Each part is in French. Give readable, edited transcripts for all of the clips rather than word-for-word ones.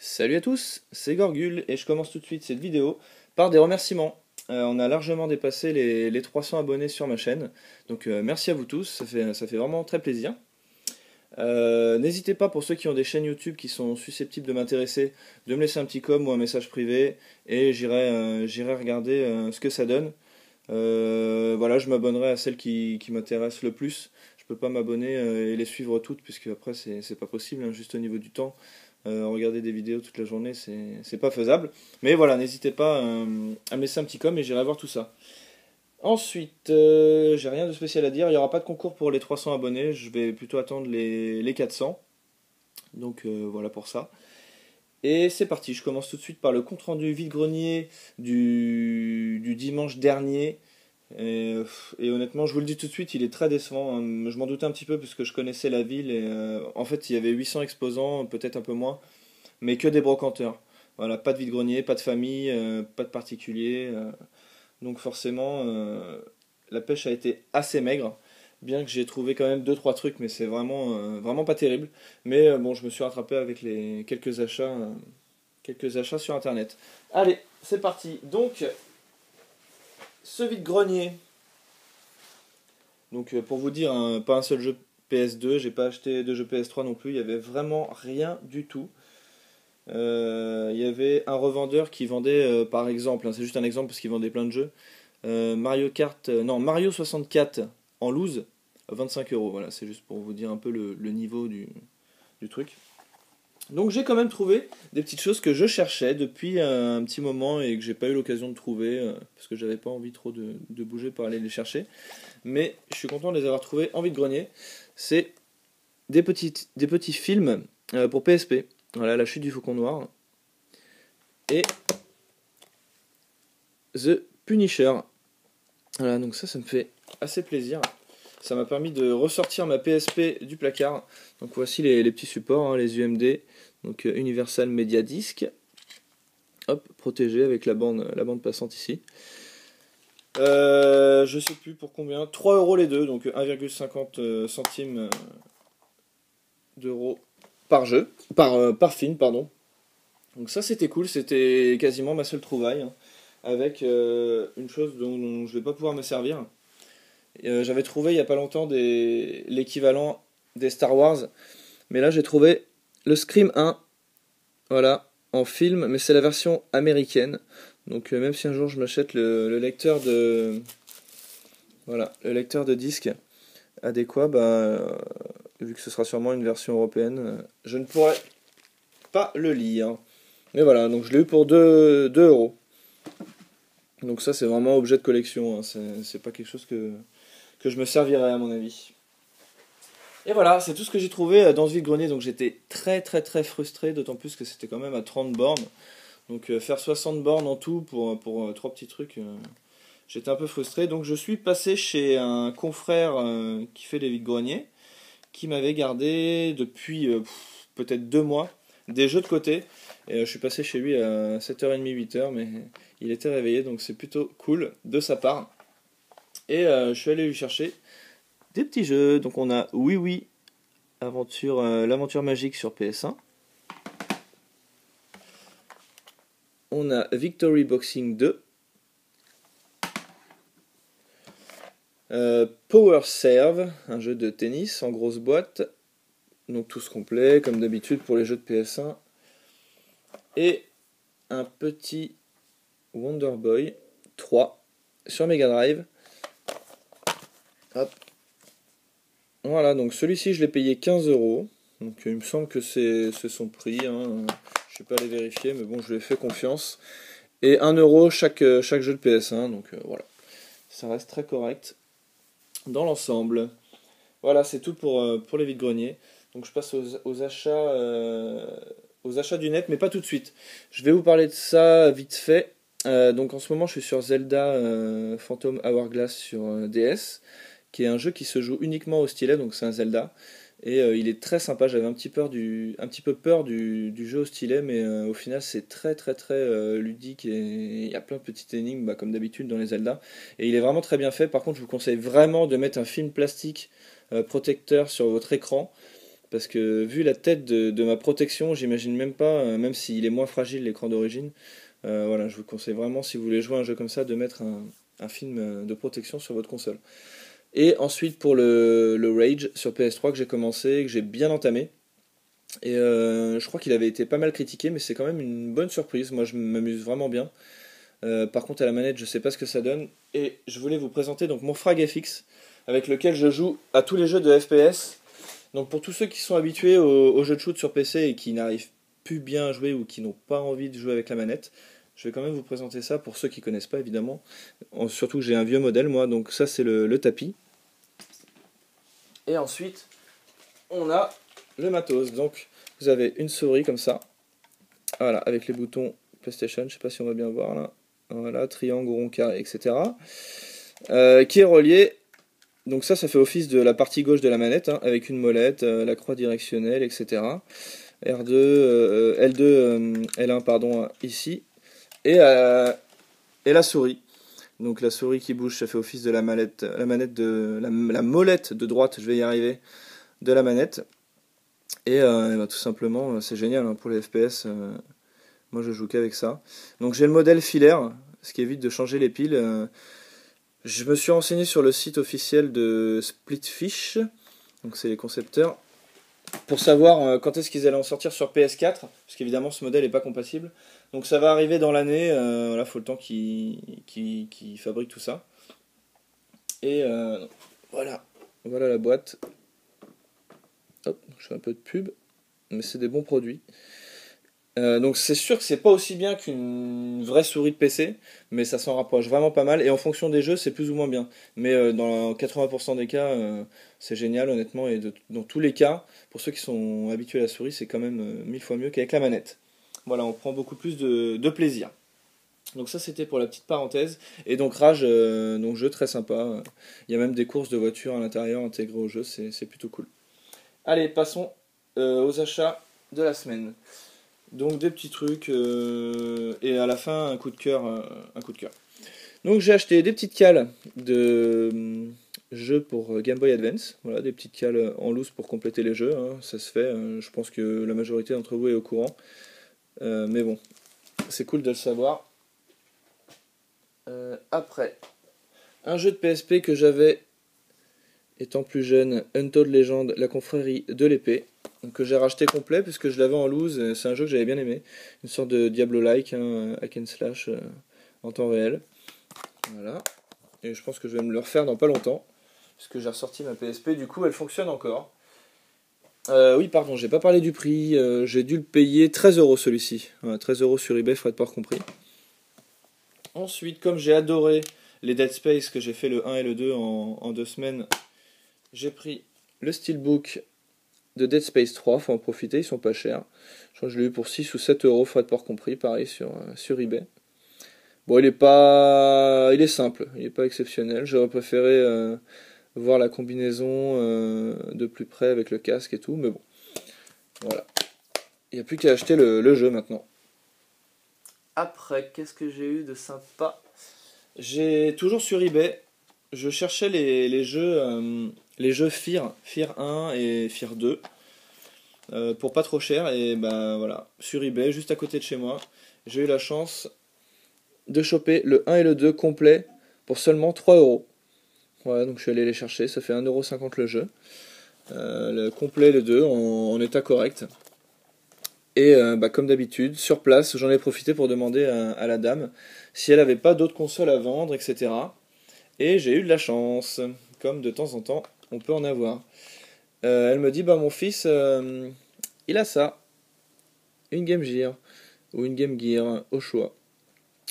Salut à tous, c'est Gorgul et je commence tout de suite cette vidéo par des remerciements. On a largement dépassé les 300 abonnés sur ma chaîne, donc merci à vous tous, ça fait vraiment très plaisir. N'hésitez pas, pour ceux qui ont des chaînes YouTube qui sont susceptibles de m'intéresser, de me laisser un petit com ou un message privé et j'irai regarder ce que ça donne. Voilà, je m'abonnerai à celles qui m'intéressent le plus. Je peux pas m'abonner et les suivre toutes puisque après c'est pas possible, hein, juste au niveau du temps. Regarder des vidéos toute la journée, c'est pas faisable. Mais voilà, n'hésitez pas à me laisser un petit com et j'irai voir tout ça. Ensuite, j'ai rien de spécial à dire. Il n'y aura pas de concours pour les 300 abonnés. Je vais plutôt attendre les 400. Donc voilà pour ça. Et c'est parti. Je commence tout de suite par le compte-rendu vide-grenier du dimanche dernier. Et honnêtement, je vous le dis tout de suite, il est très décevant, hein. Je m'en doutais un petit peu parce que je connaissais la ville et en fait, il y avait 800 exposants, peut-être un peu moins, mais que des brocanteurs. Voilà, pas de vide-grenier, pas de famille, pas de particulier. Donc forcément, la pêche a été assez maigre, bien que j'ai trouvé quand même deux trois trucs, mais c'est vraiment pas terrible. Mais bon, je me suis rattrapé avec les quelques achats sur internet. Allez, c'est parti. Donc, ce vide-grenier. Donc pour vous dire, hein, pas un seul jeu PS2, j'ai pas acheté de jeu PS3 non plus, il y avait vraiment rien du tout. Il y avait un revendeur qui vendait, par exemple, hein, c'est juste un exemple parce qu'il vendait plein de jeux, non, Mario 64 en loose, 25 euros. Voilà, c'est juste pour vous dire un peu le niveau du truc. Donc j'ai quand même trouvé des petites choses que je cherchais depuis un petit moment et que j'ai pas eu l'occasion de trouver parce que j'avais pas envie trop de bouger pour aller les chercher. Mais je suis content de les avoir trouvés en vide-grenier. C'est des petits films pour PSP. Voilà, La Chute du Faucon Noir et The Punisher. Voilà, donc ça me fait assez plaisir. Ça m'a permis de ressortir ma PSP du placard. Donc voici les petits supports, hein, les UMD, donc Universal Media Disc. Hop, protégé avec la bande passante ici. Je sais plus pour combien. 3 euros les deux, donc 1,50 centimes d'euros par jeu, par film, pardon. Donc ça c'était cool, c'était quasiment ma seule trouvaille, hein, avec une chose dont je vais pas pouvoir me servir. J'avais trouvé il y a pas longtemps l'équivalent des Star Wars, mais là j'ai trouvé le Scream 1, voilà, en film, mais c'est la version américaine. Donc même si un jour je m'achète le lecteur de voilà, le lecteur de disque adéquat, vu que ce sera sûrement une version européenne, je ne pourrai pas le lire. Mais voilà, donc je l'ai eu pour 2 euros. Donc ça c'est vraiment objet de collection, hein. C'est pas quelque chose que je me servirais à mon avis. Et voilà, c'est tout ce que j'ai trouvé dans ce vide-grenier, donc j'étais très très très frustré, d'autant plus que c'était quand même à 30 bornes. Donc faire 60 bornes en tout pour trois petits trucs, j'étais un peu frustré. Donc je suis passé chez un confrère qui fait des vide-greniers, qui m'avait gardé depuis peut-être 2 mois des jeux de côté. Et je suis passé chez lui à 7h30, 8h, mais il était réveillé, donc c'est plutôt cool de sa part. Et je suis allé lui chercher des petits jeux. Donc on a Oui Oui, l'aventure magique sur PS1. On a Victory Boxing 2. Power Serve, un jeu de tennis en grosse boîte. Donc tous complets, comme d'habitude pour les jeux de PS1. Et un petit Wonder Boy 3 sur Mega Drive. Hop. Voilà, donc celui-ci je l'ai payé 15 euros. Donc il me semble que c'est son prix, hein. Je ne suis pas allé vérifier, mais bon, je lui ai fait confiance. Et 1 euro chaque jeu de PS1, donc voilà. Ça reste très correct dans l'ensemble. Voilà, c'est tout pour les vide-greniers. Donc je passe aux achats du net, mais pas tout de suite. Je vais vous parler de ça vite fait. Donc en ce moment, je suis sur Zelda Phantom Hourglass sur DS, qui est un jeu qui se joue uniquement au stylet, donc c'est un Zelda. Et il est très sympa. J'avais un petit peu peur du jeu au stylet, mais au final c'est très très très ludique et il y a plein de petites énigmes, comme d'habitude dans les Zelda. Et il est vraiment très bien fait. Par contre, je vous conseille vraiment de mettre un film plastique protecteur sur votre écran parce que vu la tête de ma protection, j'imagine même pas, même s'il est moins fragile l'écran d'origine, voilà, je vous conseille vraiment, si vous voulez jouer à un jeu comme ça, de mettre un film de protection sur votre console. Et ensuite pour le Rage sur PS3 que j'ai commencé, que j'ai bien entamé. Et je crois qu'il avait été pas mal critiqué, mais c'est quand même une bonne surprise. Moi je m'amuse vraiment bien. Par contre à la manette je sais pas ce que ça donne. Et je voulais vous présenter donc mon Frag FX, avec lequel je joue à tous les jeux de FPS. Donc pour tous ceux qui sont habitués aux jeux de shoot sur PC et qui n'arrivent plus bien à jouer ou qui n'ont pas envie de jouer avec la manette, je vais quand même vous présenter ça pour ceux qui connaissent pas évidemment. Surtout que j'ai un vieux modèle moi, donc ça c'est le tapis. Et ensuite on a le matos. Donc vous avez une souris comme ça, voilà, avec les boutons PlayStation, je sais pas si on va bien voir là, voilà, triangle, rond, carré, etc. Qui est relié. Donc ça fait office de la partie gauche de la manette, hein, avec une molette, la croix directionnelle, etc. R2, L2, L1 pardon, ici. Et la souris. Donc la souris qui bouge, ça fait office de la manette la molette de droite, je vais y arriver, de la manette. Et bah, tout simplement, c'est génial hein, pour les FPS. Moi je joue qu'avec ça. Donc j'ai le modèle filaire, ce qui évite de changer les piles. Je me suis renseigné sur le site officiel de Splitfish, donc c'est les concepteurs, pour savoir quand est-ce qu'ils allaient en sortir sur PS4, parce qu'évidemment ce modèle n'est pas compatible. Donc ça va arriver dans l'année, voilà, faut le temps qu'ils fabriquent tout ça. Et voilà la boîte. Hop, je fais un peu de pub, mais c'est des bons produits. Donc c'est sûr que c'est pas aussi bien qu'une vraie souris de PC, mais ça s'en rapproche vraiment pas mal, et en fonction des jeux c'est plus ou moins bien. Mais dans 80% des cas c'est génial honnêtement, et dans tous les cas, pour ceux qui sont habitués à la souris, c'est quand même 1000 fois mieux qu'avec la manette. Voilà, on prend beaucoup plus de plaisir. Donc ça c'était pour la petite parenthèse, et donc Rage, donc jeu très sympa, il y a même des courses de voitures à l'intérieur intégrées au jeu, c'est plutôt cool. Allez, passons aux achats de la semaine. Donc des petits trucs et à la fin un coup de cœur, Donc j'ai acheté des petites cales de jeux pour Game Boy Advance, voilà, des petites cales en loose pour compléter les jeux, hein, ça se fait, je pense que la majorité d'entre vous est au courant, mais bon, c'est cool de le savoir. Après, un jeu de PSP que j'avais étant plus jeune, Untold Legend, la confrérie de l'épée, que j'ai racheté complet puisque je l'avais en loose. C'est un jeu que j'avais bien aimé, une sorte de Diablo-like, hein, hack and slash en temps réel. Voilà. Et je pense que je vais me le refaire dans pas longtemps, puisque j'ai ressorti ma PSP, du coup elle fonctionne encore. Oui, pardon, j'ai pas parlé du prix, j'ai dû le payer 13€ celui-ci. Voilà, 13€ sur eBay, frais de port compris. Ensuite, comme j'ai adoré les Dead Space, que j'ai fait le 1 et le 2 en 2 semaines, j'ai pris le Steelbook de Dead Space 3, faut en profiter, ils sont pas chers. Je crois que je l'ai eu pour 6 ou 7€, frais de port compris, pareil sur eBay. Bon, il est simple, il est pas exceptionnel. J'aurais préféré voir la combinaison de plus près avec le casque et tout, mais bon, voilà. Il n'y a plus qu'à acheter le jeu maintenant. Après, qu'est-ce que j'ai eu de sympa? J'ai toujours sur eBay, je cherchais les jeux Fear 1 et Fear 2 pour pas trop cher, et ben voilà, sur eBay, juste à côté de chez moi, j'ai eu la chance de choper le 1 et le 2 complet pour seulement 3€. Voilà, donc je suis allé les chercher, ça fait 1,50€ le jeu. Le complet, le 2 en état correct. Et bah, comme d'habitude, sur place, j'en ai profité pour demander à la dame si elle avait pas d'autres consoles à vendre, etc. Et j'ai eu de la chance, comme de temps en temps on peut en avoir. Elle me dit, bah mon fils, il a ça, une Game Gear, ou une Game Gear, au choix.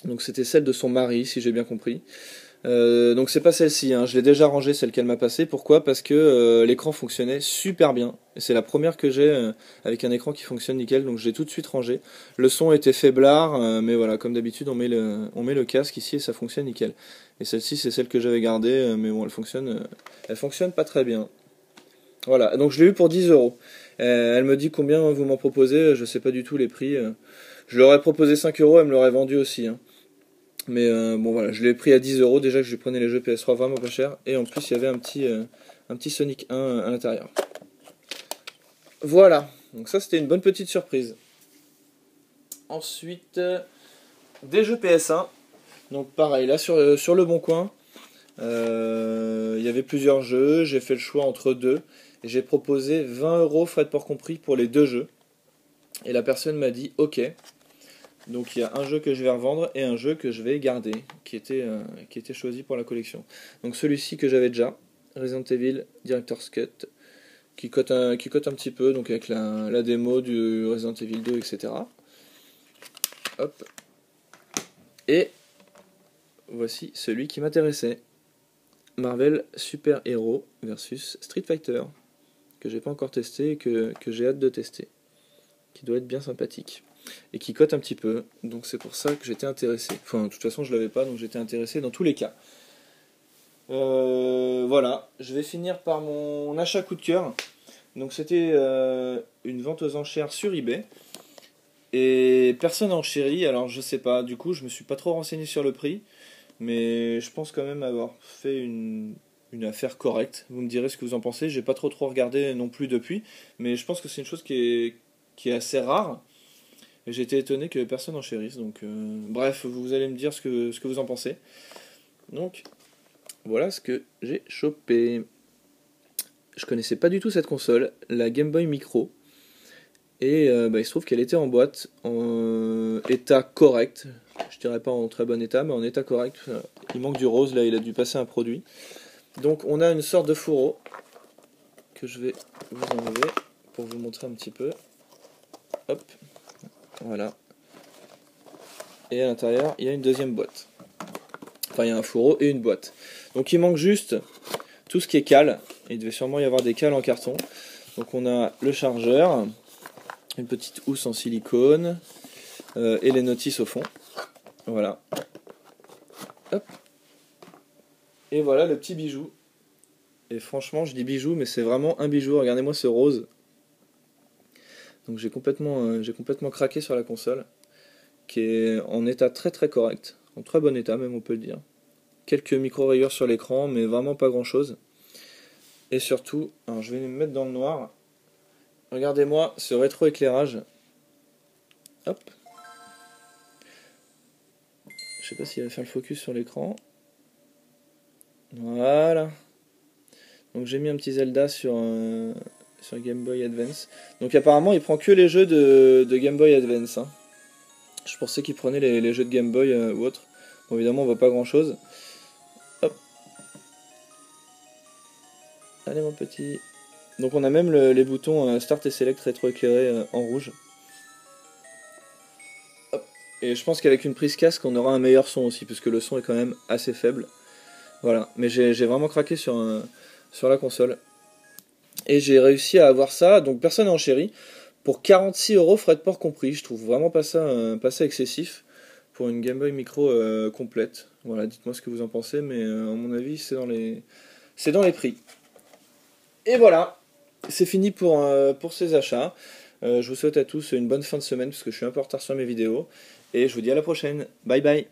Donc c'était celle de son mari, si j'ai bien compris. Donc c'est pas celle-ci, hein. Je l'ai déjà rangée, celle qu'elle m'a passée. Pourquoi? Parce que l'écran fonctionnait super bien. Et c'est la première que j'ai avec un écran qui fonctionne nickel, donc je l'ai tout de suite rangée. Le son était faiblard, mais voilà, comme d'habitude, on met le casque ici et ça fonctionne nickel. Et celle-ci, c'est celle que j'avais gardée, mais bon, elle fonctionne pas très bien. Voilà, donc je l'ai eu pour 10€. Elle me dit combien vous m'en proposez, je sais pas du tout les prix. Je leur ai proposé 5€, elle me l'aurait vendu aussi, hein. Mais bon voilà, je l'ai pris à 10€, déjà que je prenais les jeux PS3 vraiment pas cher, et en plus il y avait un petit Sonic 1 à l'intérieur. Voilà, donc ça c'était une bonne petite surprise. Ensuite, des jeux PS1. Donc pareil, là sur le Bon Coin, il y avait plusieurs jeux, j'ai fait le choix entre deux. Et j'ai proposé 20 euros frais de port compris pour les deux jeux. Et la personne m'a dit ok. Donc il y a un jeu que je vais revendre et un jeu que je vais garder, qui était choisi pour la collection. Donc celui-ci que j'avais déjà, Resident Evil Director's Cut, qui cote un petit peu, donc avec la démo du Resident Evil 2, etc. Hop. Et voici celui qui m'intéressait. Marvel Super Hero versus Street Fighter, que j'ai pas encore testé et que j'ai hâte de tester. Qui doit être bien sympathique. Et qui cote un petit peu, donc c'est pour ça que j'étais intéressé. Enfin, de toute façon, je l'avais pas, donc j'étais intéressé dans tous les cas. Voilà, je vais finir par mon achat coup de cœur. Donc c'était une vente aux enchères sur eBay. Et personne n'a enchéri, alors je sais pas, du coup je me suis pas trop renseigné sur le prix. Mais je pense quand même avoir fait une affaire correcte. Vous me direz ce que vous en pensez. J'ai pas trop regardé non plus depuis. Mais je pense que c'est une chose qui est assez rare. Et j'ai été étonné que personne en chérisse. Donc, bref, vous allez me dire ce que vous en pensez. Donc, voilà ce que j'ai chopé. Je connaissais pas du tout cette console, la Game Boy Micro. Et il se trouve qu'elle était en boîte, en état correct. Je dirais pas en très bon état, mais en état correct. Il manque du rose, là, il a dû passer un produit. Donc, on a une sorte de fourreau que je vais vous enlever pour vous montrer un petit peu. Hop. Voilà. Et à l'intérieur, il y a une deuxième boîte. Enfin, il y a un fourreau et une boîte. Donc il manque juste tout ce qui est cale. Il devait sûrement y avoir des cales en carton. Donc on a le chargeur, une petite housse en silicone et les notices au fond. Voilà. Hop. Et voilà le petit bijou. Et franchement, je dis bijou, mais c'est vraiment un bijou. Regardez-moi ce rose. Donc j'ai complètement craqué sur la console, qui est en état très très correct, en très bon état même on peut le dire. Quelques micro-rayures sur l'écran, mais vraiment pas grand chose. Et surtout, alors je vais me mettre dans le noir. Regardez-moi ce rétro-éclairage. Hop. Je sais pas s'il va faire le focus sur l'écran. Voilà. Donc j'ai mis un petit Zelda sur Game Boy Advance. Donc apparemment il prend que les jeux de Game Boy Advance. Hein. Je pensais qu'il prenait les jeux de Game Boy ou autre. Bon, évidemment on voit pas grand chose. Hop. Allez mon petit. Donc on a même les boutons Start et Select rétro-éclairés en rouge. Hop. Et je pense qu'avec une prise casque on aura un meilleur son aussi, puisque le son est quand même assez faible. Voilà, mais j'ai vraiment craqué sur la console. Et j'ai réussi à avoir ça, donc personne n'a enchéri, pour 46 euros frais de port compris. Je trouve vraiment pas ça excessif pour une Game Boy Micro complète. Voilà, dites-moi ce que vous en pensez, mais à mon avis c'est dans les prix. Et voilà, c'est fini pour ces achats. Je vous souhaite à tous une bonne fin de semaine, parce que je suis un peu en retard sur mes vidéos. Et je vous dis à la prochaine. Bye bye.